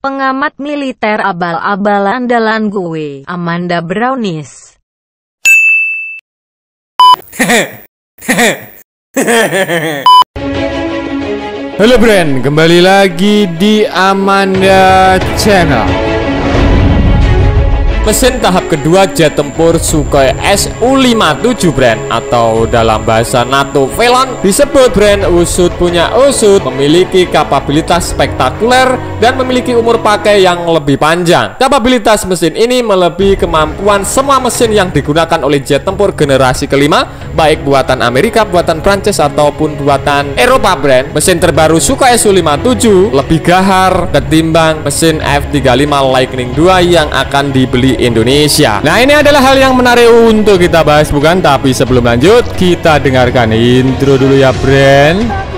pengamat militer abal-abal andalan gue, Amanda Brownies. Halo Bren, kembali lagi di Amanda Channel. Mesin tahap kedua jet tempur Sukhoi Su-57 Bren, atau dalam bahasa NATO Velon disebut Bren usut punya usut, memiliki kapabilitas spektakuler dan memiliki umur pakai yang lebih panjang. Kapabilitas mesin ini melebihi kemampuan semua mesin yang digunakan oleh jet tempur generasi kelima, baik buatan Amerika, buatan Prancis ataupun buatan Eropa Bren. Mesin terbaru Sukhoi Su-57 lebih gahar ketimbang mesin F-35 Lightning II yang akan dibeli Indonesia. Nah, ini adalah hal yang menarik untuk kita bahas, bukan? Tapi sebelum lanjut, kita dengarkan intro dulu ya, Bren.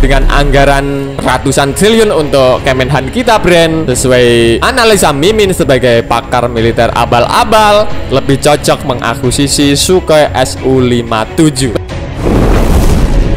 Dengan anggaran ratusan triliun untuk Kemenhan kita Bren, sesuai analisa Mimin sebagai pakar militer abal-abal, lebih cocok mengakuisisi Sukhoi Su-57.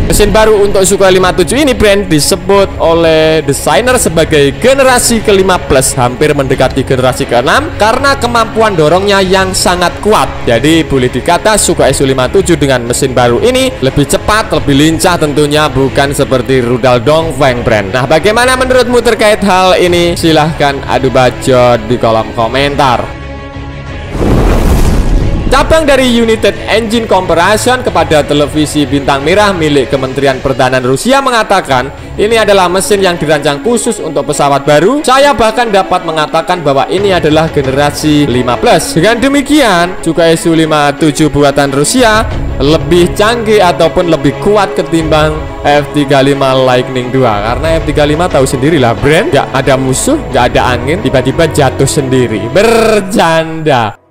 Mesin baru untuk Sukhoi 57 ini Bren disebut oleh desainer sebagai generasi kelima plus, hampir mendekati generasi keenam karena kemampuan dorongnya yang sangat kuat. Jadi boleh dikata Sukhoi Su-57 dengan mesin baru ini lebih cepat, lebih lincah tentunya, bukan seperti rudal Dongfeng Bren. Nah, bagaimana menurutmu terkait hal ini? Silahkan adu bacot di kolom komentar. Cabang dari United Engine Corporation kepada televisi bintang merah milik Kementerian Pertahanan Rusia mengatakan ini adalah mesin yang dirancang khusus untuk pesawat baru. Saya bahkan dapat mengatakan bahwa ini adalah generasi 5+. Dengan demikian, Sukhoi Su-57 buatan Rusia lebih canggih ataupun lebih kuat ketimbang F-35 Lightning II. Karena F-35 tahu sendirilah Bren, gak ada musuh, gak ada angin, tiba-tiba jatuh sendiri. Bercanda.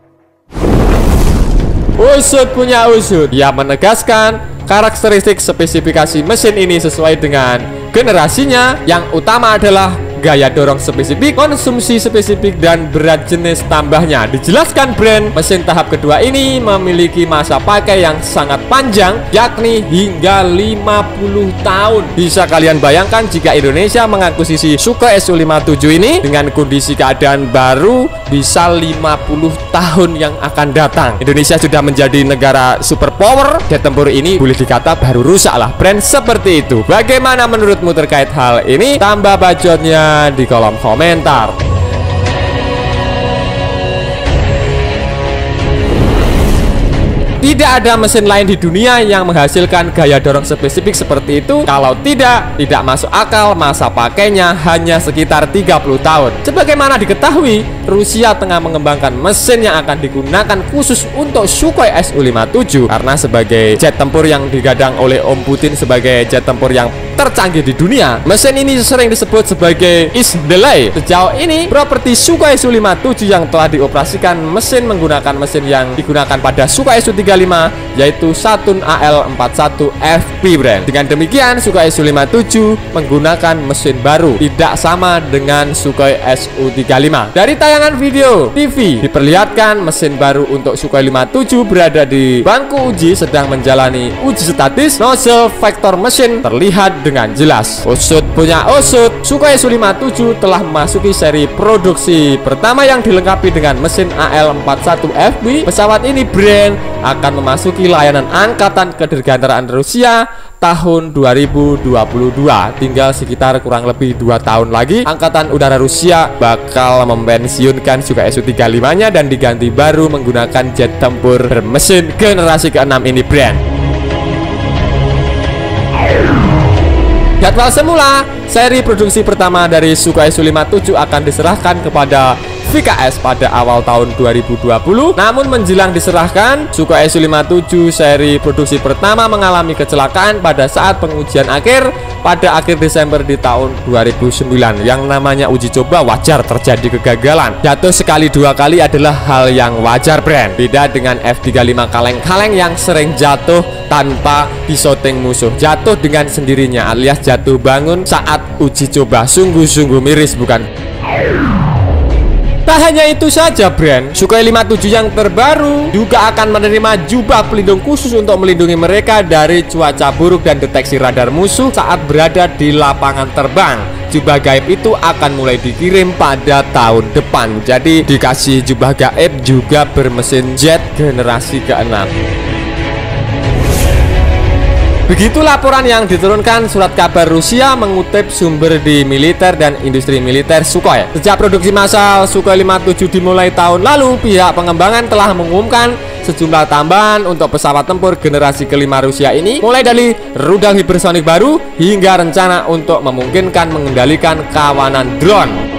Usut punya usut. Ia menegaskan karakteristik spesifikasi mesin ini sesuai dengan generasinya. Yang utama adalah gaya dorong spesifik, konsumsi spesifik, dan berat jenis tambahnya. Dijelaskan Bren, mesin tahap kedua ini memiliki masa pakai yang sangat panjang, yakni hingga 50 tahun. Bisa kalian bayangkan jika Indonesia mengakuisisi Sukhoi Su-57 ini dengan kondisi keadaan baru, bisa 50 tahun yang akan datang. Indonesia sudah menjadi negara superpower. Jet tempur ini boleh dikata baru rusak lah Bren, seperti itu. Bagaimana menurutmu terkait hal ini? Tambah bacotnya di kolom komentar. Tidak ada mesin lain di dunia yang menghasilkan gaya dorong spesifik seperti itu. Kalau tidak masuk akal masa pakainya hanya sekitar 30 tahun. Sebagaimana diketahui, Rusia tengah mengembangkan mesin yang akan digunakan khusus untuk Sukhoi Su-57. Karena sebagai jet tempur yang digadang oleh Om Putin sebagai jet tempur yang tercanggih di dunia, mesin ini sering disebut sebagai Is-Delay. Sejauh ini, properti Sukhoi Su-57 yang telah dioperasikan mesin menggunakan mesin yang digunakan pada Sukhoi Su-35, yaitu Saturn AL-41FP Bren. Dengan demikian, Sukhoi Su-57 menggunakan mesin baru, tidak sama dengan Sukhoi Su-35. Dari tayangan video TV diperlihatkan mesin baru untuk Sukhoi 57 berada di bangku uji sedang menjalani uji statis. Nozzle vector mesin terlihat dengan jelas. Usut punya usut, Sukhoi Su-57 telah memasuki seri produksi pertama yang dilengkapi dengan mesin AL-41FB. Pesawat ini Bren akan memasuki layanan angkatan kedirgantaraan Rusia tahun 2022. Tinggal sekitar kurang lebih 2 tahun lagi Angkatan Udara Rusia bakal mempensiunkan Sukhoi Su-35-nya dan diganti baru menggunakan jet tempur bermesin generasi ke-6 ini Bren. Jadwal semula, seri produksi pertama dari Sukhoi Su-57 akan diserahkan kepada VKS pada awal tahun 2020. Namun menjelang diserahkan, Sukhoi Su-57 seri produksi pertama mengalami kecelakaan pada saat pengujian akhir pada akhir Desember di tahun 2009. Yang namanya uji coba wajar terjadi kegagalan. Jatuh sekali dua kali adalah hal yang wajar, brand. Beda dengan F-35 kaleng-kaleng yang sering jatuh tanpa disoting musuh, jatuh dengan sendirinya alias jatuh bangun saat uji coba. Sungguh-sungguh miris, bukan? Tak hanya itu saja, brand, Sukhoi 57 yang terbaru juga akan menerima jubah pelindung khusus untuk melindungi mereka dari cuaca buruk dan deteksi radar musuh saat berada di lapangan terbang. Jubah gaib itu akan mulai dikirim pada tahun depan. Jadi dikasih jubah gaib juga bermesin jet generasi ke-6. Begitu laporan yang diturunkan surat kabar Rusia mengutip sumber di militer dan industri militer Sukhoi. Sejak produksi massal Sukhoi 57 dimulai tahun lalu, pihak pengembangan telah mengumumkan sejumlah tambahan untuk pesawat tempur generasi kelima Rusia ini, mulai dari rudal hipersonik baru hingga rencana untuk memungkinkan mengendalikan kawanan drone.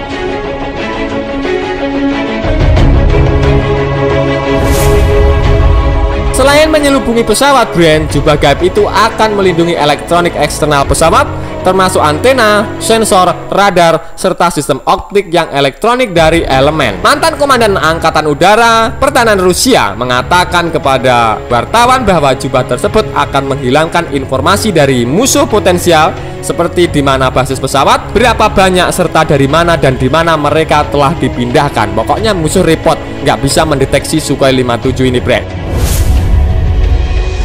Selain menyelubungi pesawat, brand, jubah gaib itu akan melindungi elektronik eksternal pesawat, termasuk antena, sensor, radar, serta sistem optik yang elektronik dari elemen. Mantan Komandan Angkatan Udara Pertahanan Rusia mengatakan kepada wartawan bahwa jubah tersebut akan menghilangkan informasi dari musuh potensial seperti di mana basis pesawat, berapa banyak, serta dari mana dan di mana mereka telah dipindahkan. Pokoknya musuh repot, nggak bisa mendeteksi Sukhoi 57 ini, brand.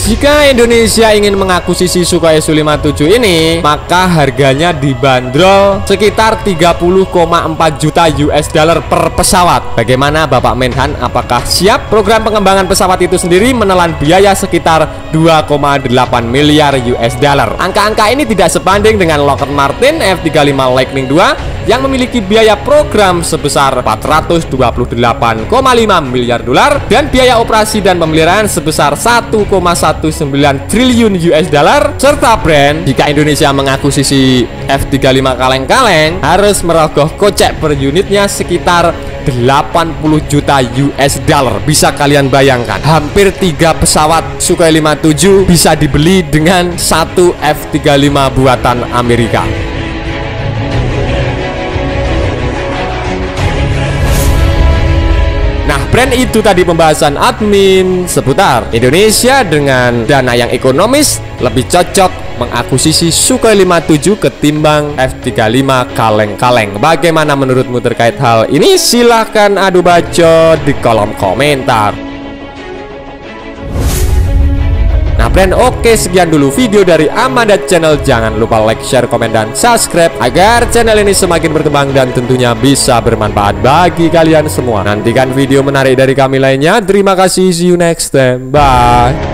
Jika Indonesia ingin mengakuisisi Sukhoi Su-57 ini, maka harganya dibanderol sekitar 30,4 juta US dollar per pesawat. Bagaimana Bapak Menhan, apakah siap? Program pengembangan pesawat itu sendiri menelan biaya sekitar 2,8 miliar US dollar. Angka-angka ini tidak sebanding dengan Lockheed Martin F-35 Lightning II yang memiliki biaya program sebesar 428,5 miliar dolar dan biaya operasi dan pemeliharaan sebesar 1,19 triliun US dollar. Serta, brand, jika Indonesia mengakuisisi F-35 kaleng-kaleng harus merogoh kocek per unitnya sekitar 80 juta US dollar. Bisa kalian bayangkan, hampir 3 pesawat Sukhoi 57 bisa dibeli dengan satu F-35 buatan Amerika. Nah, brand, itu tadi pembahasan admin seputar Indonesia dengan dana yang ekonomis lebih cocok mengakuisisi Sukhoi 57 ketimbang F-35 kaleng-kaleng. Bagaimana menurutmu terkait hal ini? Silahkan adu bacot di kolom komentar. Nah, brand, oke, sekian dulu video dari Amanda Channel. Jangan lupa like, share, komen, dan subscribe agar channel ini semakin berkembang dan tentunya bisa bermanfaat bagi kalian semua. Nantikan video menarik dari kami lainnya. Terima kasih, see you next time, bye.